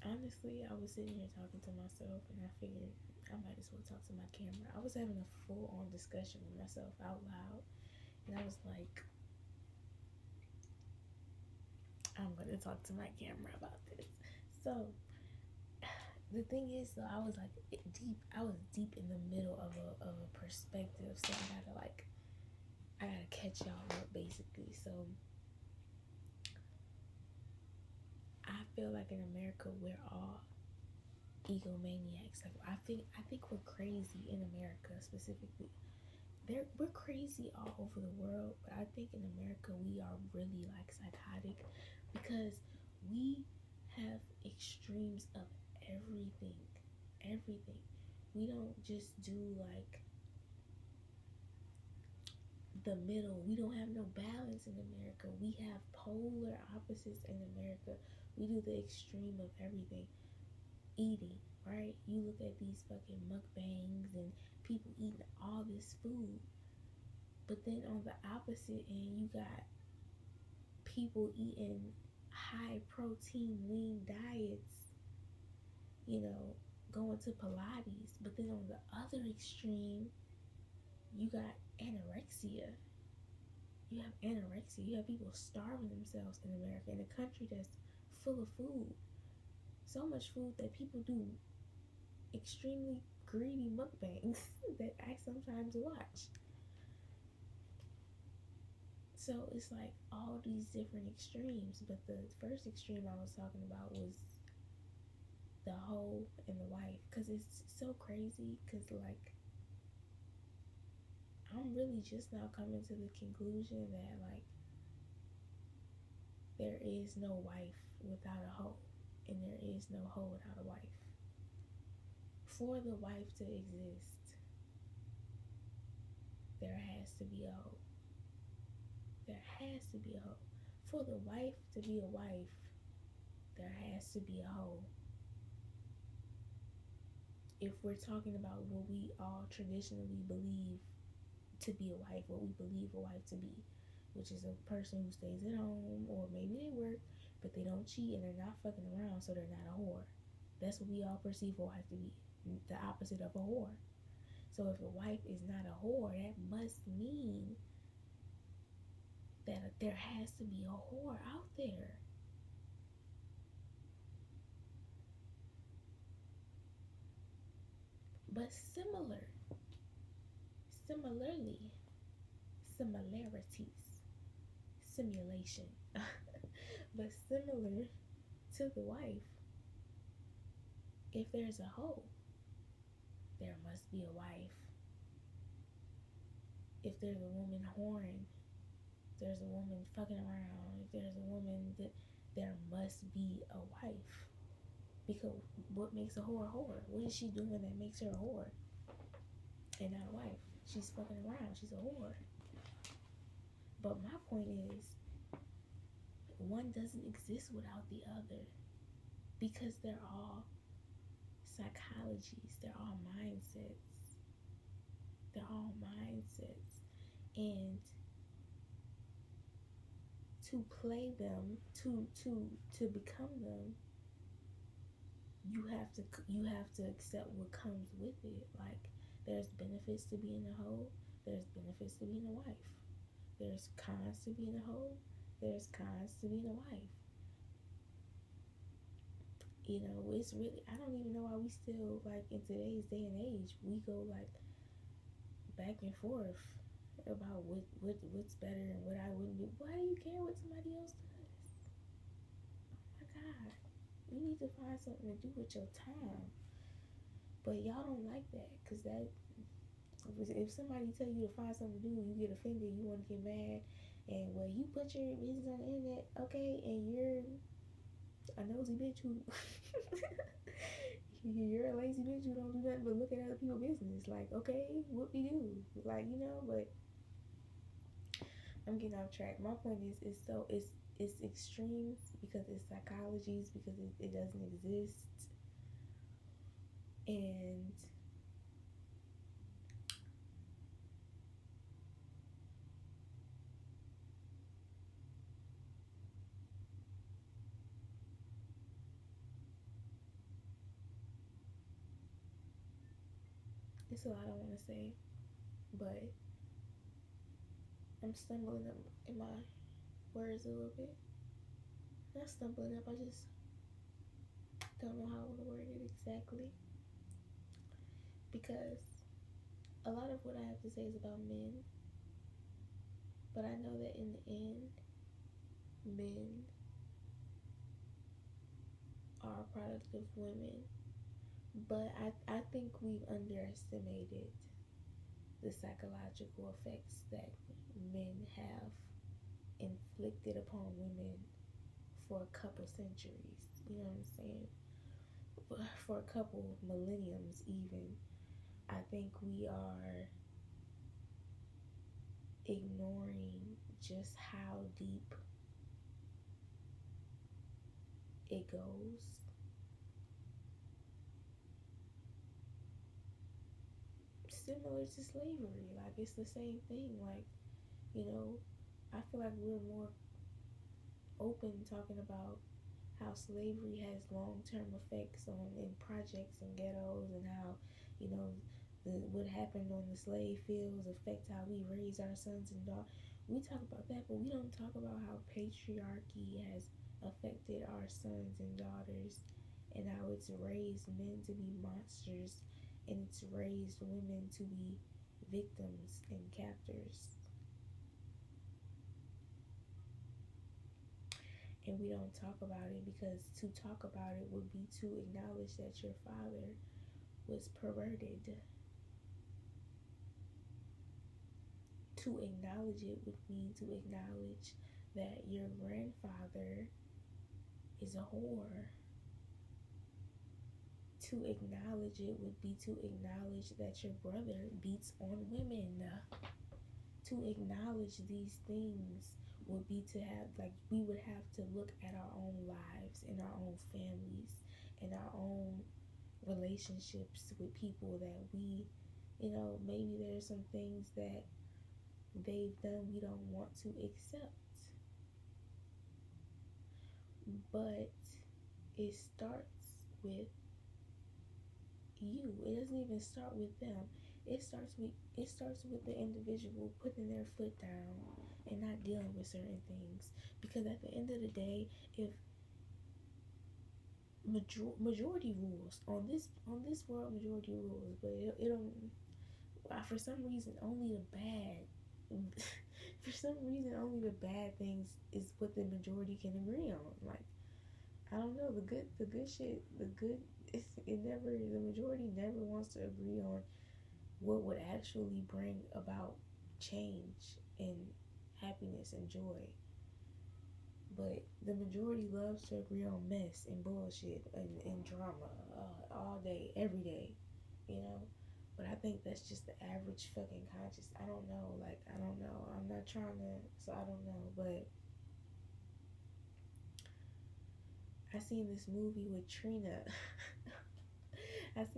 Honestly, I was sitting here talking to myself, and I figured I might as well talk to my camera. I was having a full on discussion with myself out loud, and I was like, I'm going to talk to my camera about this. So, the thing is, though, I was like I was deep in the middle of a perspective, so I gotta catch y'all up basically. So, I feel like in America, we're all egomaniacs. Like I think we're crazy in America specifically. We're crazy all over the world, but I think in America we are really like psychotic because we have extremes of everything. Everything. We don't just do like the middle. We don't have no balance in America. We have polar opposites in America. We do the extreme of everything. Eating, right? You look at these fucking mukbangs and people eating all this food. But then on the opposite end, you got people eating high protein lean diets, you know, going to Pilates. But then on the other extreme, you got anorexia. You have anorexia. You have people starving themselves in America, in a country that's full of food. So much food that people do extremely greedy mukbangs that I sometimes watch. So it's like all these different extremes, but the first extreme I was talking about was the hoe and the wife, because it's so crazy. Because like I'm really just now coming to the conclusion that like there is no wife without a hoe, and there is no hoe without a wife. For the wife to exist, there has to be a hoe. There has to be a hoe. For the wife to be a wife, there has to be a hoe. If we're talking about what we all traditionally believe to be a wife, what we believe a wife to be, which is a person who stays at home, or maybe they work, but they don't cheat and they're not fucking around, so they're not a whore. That's what we all perceive a wife to be, the opposite of a whore. So if a wife is not a whore, that must mean that there has to be a whore out there. But similarly, similarities, simulation, but similar to the wife, if there's a hoe, there must be a wife. If there's a woman whoring, if there's a woman fucking around, if there's a woman that, there must be a wife. Because what makes a whore a whore? What is she doing that makes her a whore and not a wife? She's fucking around. She's a whore. But my point is, one doesn't exist without the other because they're all psychologies. They're all mindsets. They're all mindsets. And to play them, to become them, you have to accept what comes with it. Like there's benefits to being a hoe, there's benefits to being a wife. There's cons to being a hoe, there's cons to being a wife. You know, it's really, I don't even know why we still, like in today's day and age, we go like back and forth about what's better and what I wouldn't do. Why do you care what somebody else does? Oh my god. You need to find something to do with your time. But y'all don't like that, because that, if somebody tell you to find something to do, you get offended, you want to get mad, and well, you put your business on the internet, okay, and you're a nosy bitch who you're a lazy bitch who don't do nothing but look at other people's business. Like, okay, what we do, like, you know. But I'm getting off track. My point is, it's extremes because it's psychologies, because it doesn't exist, and It's a lot I want to say, but I'm stumbling up in my words a little bit. Not stumbling up, I just don't know how to word it exactly. Because a lot of what I have to say is about men, but I know that in the end, men are a product of women. But I think we've underestimated the psychological effects that men have inflicted upon women for a couple centuries. You know what I'm saying? For a couple millenniums, even. I think we are ignoring just how deep it goes. Similar to slavery, like it's the same thing. Like, you know, I feel like we're more open talking about how slavery has long-term effects on in projects and ghettos, and how, you know, what happened on the slave fields affect how we raise our sons and daughters. We talk about that, but we don't talk about how patriarchy has affected our sons and daughters, and how it's raised men to be monsters, and it's raised women to be victims and captors. And we don't talk about it because to talk about it would be to acknowledge that your father was perverted. To acknowledge it would mean to acknowledge that your grandfather is a whore. To acknowledge it would be to acknowledge that your brother beats on women. To acknowledge these things would be to have, like, we would have to look at our own lives and our own families and our own relationships with people that we, you know, maybe there's some things that they've done we don't want to accept. But it starts with you. It doesn't even start with them. It starts with the individual putting their foot down and not dealing with certain things. Because at the end of the day, if majority rules on this world, majority rules, but it don't. For some reason, only the bad. For some reason, only the bad things is what the majority can agree on. Like, I don't know, the good shit, the majority never wants to agree on what would actually bring about change and happiness and joy. But the majority loves to agree on mess and bullshit and drama all day, every day, you know? But I think that's just the average fucking conscious. I don't know. Like, I don't know. I'm not trying to, so I don't know. But I seen this movie with Trina. It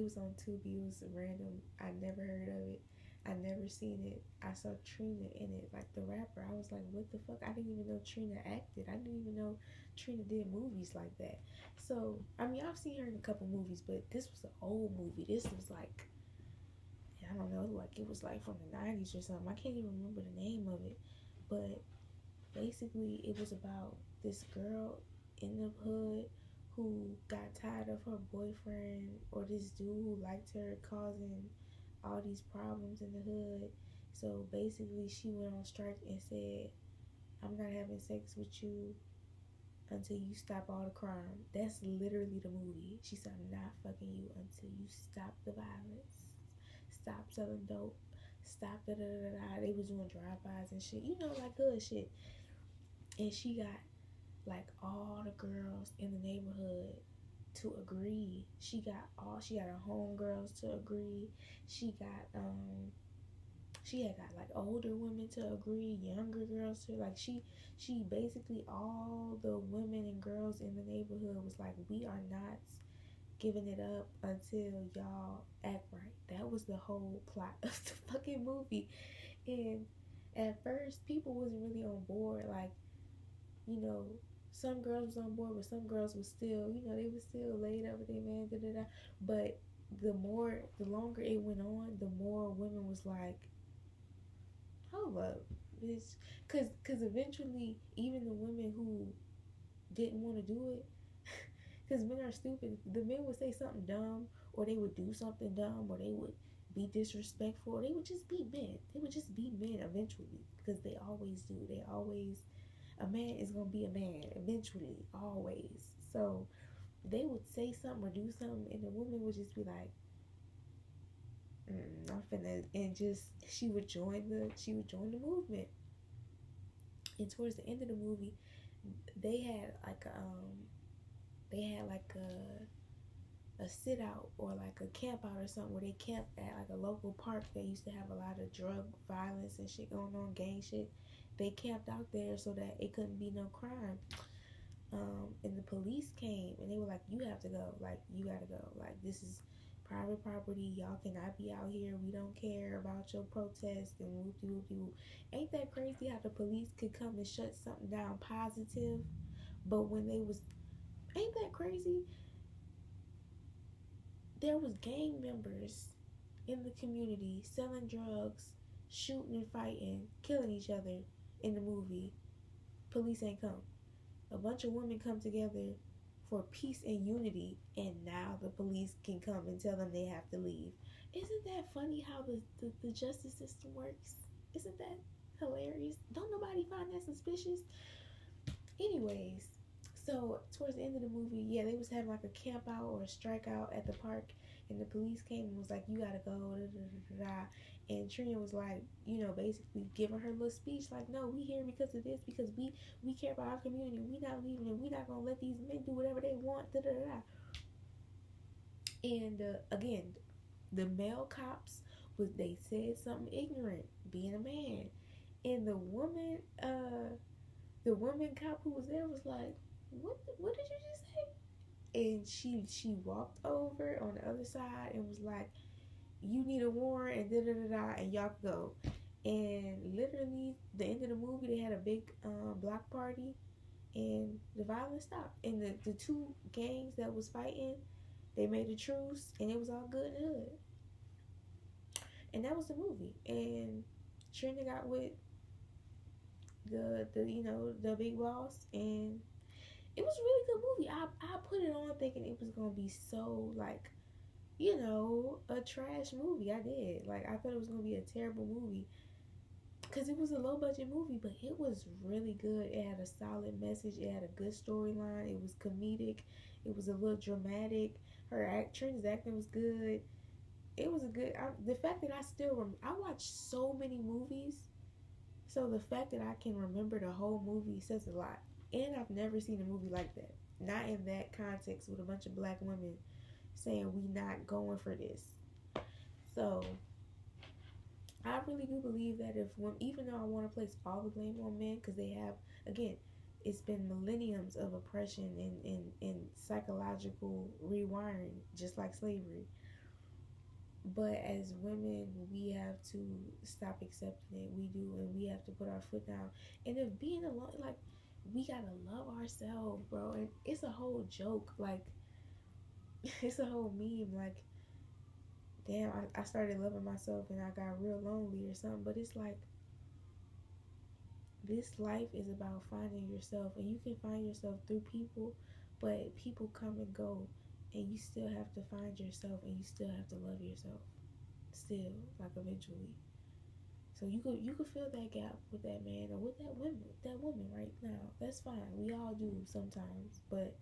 was on tubi. It was random. I never heard of it. I never seen it. I saw Trina in it, like the rapper. I was like, what the fuck? I didn't even know Trina acted. I didn't even know Trina did movies like that. So, I mean, I've seen her in a couple movies, but this was an old movie. This was like, I don't know, like it was like from the 90s or something. I can't even remember the name of it. But basically, it was about this girl in the hood who got tired of her boyfriend, or this dude who liked her, causing all these problems in the hood. So basically, she went on strike and said, I'm not having sex with you until you stop all the crime. That's literally the movie. She said, I'm not fucking you until you stop the violence, stop selling dope, stop da da da da. They was doing drive-bys and shit, you know, like hood shit. And she got like all the girls in the neighborhood to agree. She got her homegirls to agree. She had got like older women to agree, younger girls to, like, she basically, all the women and girls in the neighborhood was like, we are not giving it up until y'all act right. That was the whole plot of the fucking movie. And at first, people wasn't really on board, like, you know, some girls was on board, but some girls was still, they was still laid up with their man, da da da. But the longer it went on, the more women was like, hold up, bitch, cause eventually, even the women who didn't want to do it, because men are stupid. The men would say something dumb, or they would do something dumb, or they would be disrespectful, or they would just be men. They would just be men eventually, because they always do. They always, a man is gonna be a man eventually, always. So they would say something or do something, and the woman would just be like, I'm finna, and just she would join the movement. And towards the end of the movie, they had like a sit out or like a camp out or something where they camped at like a local park that used to have a lot of drug violence and shit going on, gang shit. They camped out there so that it couldn't be no crime. And the police came and they were like, you have to go, like you gotta go, like this is private property, y'all cannot be out here, we don't care about your protest and whoop-de-whoop-de-whoop. Ain't that crazy how the police could come and shut something down positive, but when they was, ain't that crazy, there was gang members in the community selling drugs, shooting and fighting, killing each other in the movie. Police ain't come. A bunch of women come together for peace and unity, and now the police can come and tell them they have to leave. Isn't that funny how the justice system works? Isn't that hilarious? Don't nobody find that suspicious? Anyways, so towards the end of the movie, yeah, they was having like a camp out or a strike out at the park, and the police came and was like, "You gotta go," da, da, da, da. And Trina was like, basically giving her little speech, like, "No, we here because of this, because we care about our community. We not leaving, and we not gonna let these men do whatever they want." Da da da. And again, the male cops they said something ignorant, being a man, and the woman cop who was there was like, what did you just say? And she walked over on the other side and was like, you need a warrant and da da da da, and y'all can go. And literally, the end of the movie, they had a big block party, and the violence stopped. And the two gangs that was fighting, they made a truce, and it was all good and hood. And that was the movie. And Trina got with the big boss, and it was a really good movie. I put it on thinking it was gonna be so like, a trash movie. I did. Like, I thought it was gonna be a terrible movie because it was a low budget movie, but it was really good. It had a solid message. It had a good storyline. It was comedic. It was a little dramatic. Trina's acting was good. It was a good. The fact that I watched so many movies, so the fact that I can remember the whole movie says a lot. And I've never seen a movie like that. Not in that context with a bunch of black women saying we not going for this. So I really do believe that even though I want to place all the blame on men, because they have, again, it's been millenniums of oppression and psychological rewiring, just like slavery. But as women, we have to stop accepting it. We do, and we have to put our foot down. And if being alone, like, we gotta love ourselves, bro. And it's a whole joke, like, it's a whole meme, like, damn, I started loving myself and I got real lonely or something. But it's like, this life is about finding yourself, and you can find yourself through people, but people come and go, and you still have to find yourself, and you still have to love yourself, still, like, eventually. So you could fill that gap with that man or with that woman right now. That's fine. We all do sometimes, but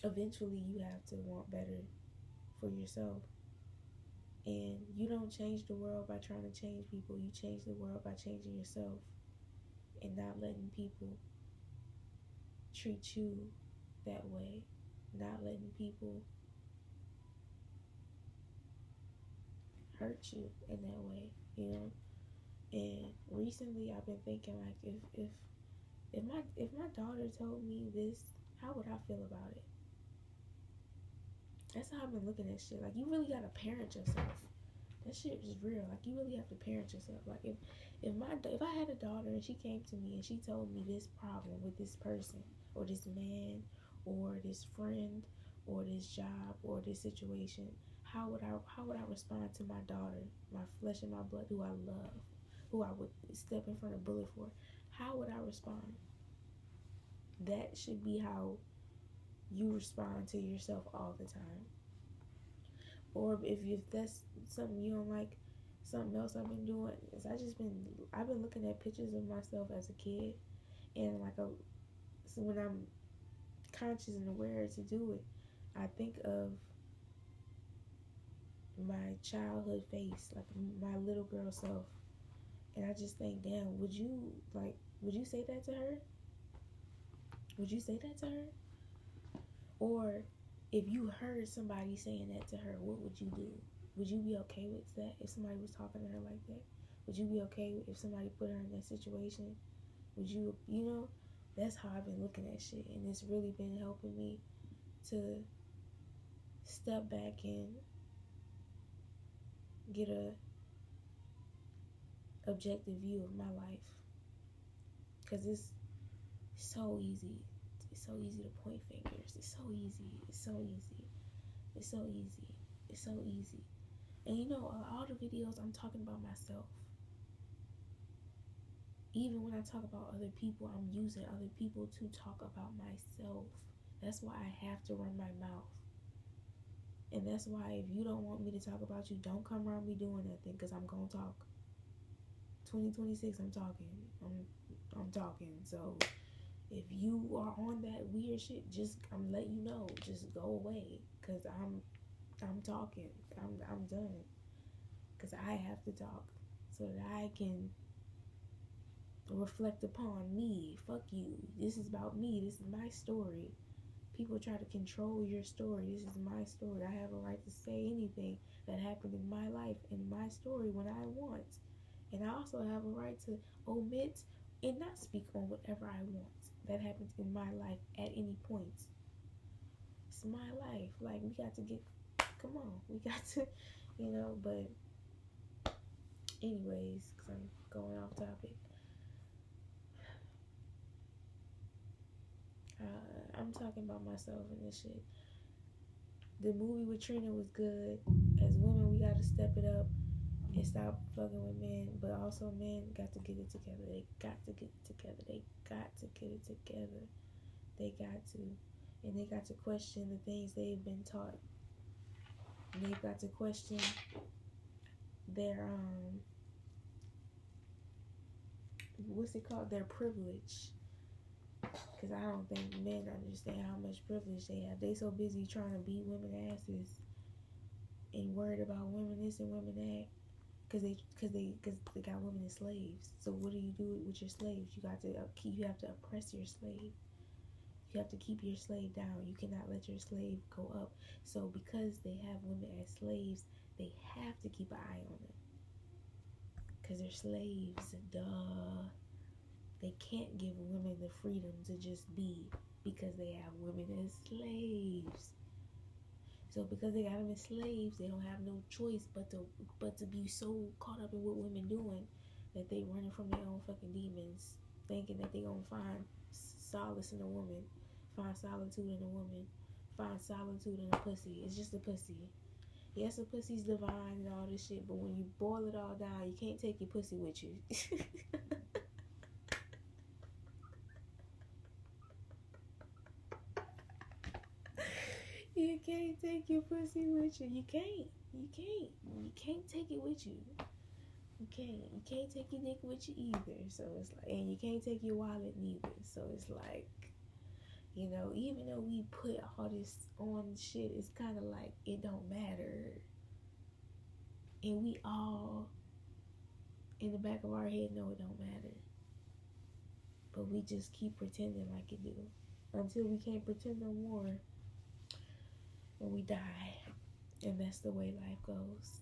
eventually you have to want better for yourself. And you don't change the world by trying to change people. You change the world by changing yourself and not letting people treat you that way. Not letting people hurt you in that way, And recently I've been thinking, like, if my daughter told me this, how would I feel about it? That's how I've been looking at shit. Like, you really gotta parent yourself. That shit is real. Like, you really have to parent yourself. Like, if I had a daughter and she came to me and she told me this problem with this person or this man or this friend or this job or this situation, how would I respond to my daughter, my flesh and my blood, who I love, who I would step in front of a bullet for? How would I respond? That should be how you respond to yourself all the time. Or if that's something you don't like, something else I've been doing is I've been looking at pictures of myself as a kid, and so when I'm conscious and aware to do it, I think of my childhood face, like my little girl self, and I just think, damn, would you say that to her? Would you say that to her? Or if you heard somebody saying that to her, what would you do? Would you be okay with that if somebody was talking to her like that? Would you be okay if somebody put her in that situation? Would you, that's how I've been looking at shit. And it's really been helping me to step back and get a objective view of my life. Because it's so easy. It's so easy to point fingers. It's so easy. It's so easy. It's so easy. It's so easy. And all the videos I'm talking about myself. Even when I talk about other people, I'm using other people to talk about myself. That's why I have to run my mouth. And that's why if you don't want me to talk about you, don't come around me doing nothing, because I'm going to talk. 2026, I'm talking. I'm talking. So if you are on that weird shit, I'm letting you know, just go away, because I'm talking. I'm done. Because I have to talk so that I can reflect upon me. Fuck you. This is about me. This is my story. People try to control your story. This is my story. I have a right to say anything that happened in my life, in my story, when I want. And I also have a right to omit and not speak on whatever I want that happens in my life at any point. It's my life. Like, we got to come on. We got to, but anyways, because I'm going off topic. I'm talking about myself and this shit. The movie with Trina was good. As women, we got to step it up and stop fucking with men. But also, men got to get it together. They got to get it together. They got to get it together. They got to. And they got to question the things they've been taught. And they've got to question their, their privilege. Because I don't think men understand how much privilege they have. They so busy trying to beat women asses and worried about women this and women that. Because they got women as slaves. So what do you do with your slaves? You have to oppress your slave. You have to keep your slave down. You cannot let your slave go up. So because they have women as slaves, they have to keep an eye on them. Because they're slaves. Duh. They can't give women the freedom to just be, because they have women as slaves. So because they got them as slaves, they don't have no choice but to be so caught up in what women doing that they running from their own fucking demons, thinking that they gonna find solace in a woman, find solitude in a woman, find solitude in a pussy. It's just a pussy. Yes, a pussy's divine and all this shit, but when you boil it all down, you can't take your pussy with you. You can't take your pussy with you. You can't take it with you. You can't take your dick with you either. So it's like, and you can't take your wallet neither. So it's like, even though we put all this on shit, it's kind of like it don't matter. And we all, in the back of our head, know it don't matter. But we just keep pretending like it do. Until we can't pretend no more. And we die. And that's the way life goes.